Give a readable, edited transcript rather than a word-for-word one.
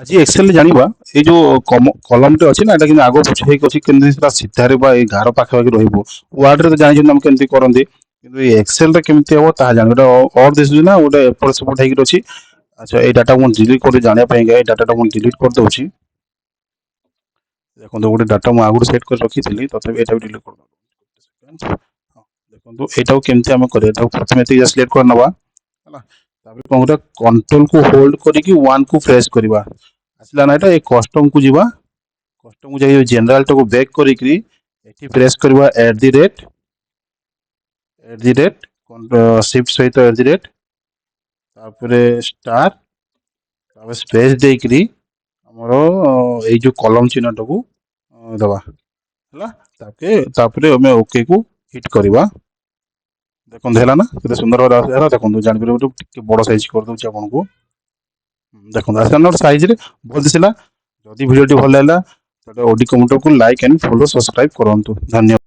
ଆଜି ଏକ୍ସେଲ ଜାଣିବା ଏଇ ଯୋଉ କଲମଟେ ଅଛି ନା ଏଟା କିନ୍ତୁ ଆଗ ପଛ ହେଇକି ଅଛି କେମିତି ସେଟା ସିଧାରେ ବା ଏଇ ଗାର ପାଖାପାଖି ରହିବ। ୱାର୍ଡରେ ତ ଜାଣିଛନ୍ତି ଆମେ କେମିତି କରନ୍ତି କିନ୍ତୁ ଏଇ ଏକ୍ସେଲରେ କେମିତି ହବ ତାହା ଜାଣିବା। ଏଟା ଅର୍ ଦିଶୁଛି ନା ଗୋଟେ ଏପଟ ସେପଟ ହେଇକି ଅଛି। ଆଚ୍ଛା ଏଇ ଡାଟା ମୁଁ ଡିଲିଟ କରି ଜାଣିବା ପାଇଁକା ଏଇ ଡାଟାଟା ମୁଁ ଡିଲିଟ କରିଦେଉଛି। ଦେଖନ୍ତୁ ଗୋଟେ ଡାଟା ମୁଁ ଆଗରୁ ସେଟ୍ କରି ରଖିଥିଲି ତଥାପି ଏଇଟା ବି ଡିଲିଟ କରିଦେଉଛି। ହଁ ଦେଖନ୍ତୁ ଏଇଟାକୁ କେମିତି ଆମେ କରିବା ଏଟାକୁ ପ୍ରଥମେ ଏତିକି ସିଲେକ୍ଟ କରିନେବା ହେଲା। ତାପରେ କଣ କରିବା କଣ୍ଟ୍ରୋଲ କୁ ହୋଲ୍ଡ କରିକି ୱାନ୍ କୁ ପ୍ରେସ୍ କରିବା। ଆସିଲା ନା ଏଟା ଏ କଷ୍ଟମ କୁ ଯିବା। କଷ୍ଟମ କୁ ଯାଇ ଜେନେରାଲ ଟାକୁ ବ୍ୟାକ୍ କରିକି ଏଠି ପ୍ରେସ୍ କରିବା ସିଫ୍ଟ ସହିତ ତାପରେ ଷ୍ଟାର ତାପରେ ସ୍ପେସ୍ ଦେଇକରି ଆମର ଏଇ ଯୋଉ କଲମ ଚିହ୍ନଟାକୁ ଦେବା ହେଲା। ତାପରେ ଆମେ ଓକେ କୁ ହିଟ୍ କରିବା। ଦେଖନ୍ତୁ ହେଲା ନା କେତେ ସୁନ୍ଦର ଭାବରେ ଆସିଲା। ଦେଖନ୍ତୁ ଜାଣିପାରିବେ ଟିକେ ବଡ ସାଇଜ କରିଦଉଛି ଆପଣଙ୍କୁ। ଦେଖନ୍ତୁ ଆସିଲା ନା ସାଇଜରେ ଭଲ ଦିଶିଲା। ଯଦି ଭିଡ଼ିଓଟି ଭଲ ଲାଗିଲା ତାହେଲେ ଓଡି କମ୍ପ୍ୟୁଟରକୁ ଲାଇକ୍ ଆଣ୍ଡ ଫଲୋ ସବସ୍କ୍ରାଇବ କରନ୍ତୁ। ଧନ୍ୟବାଦ।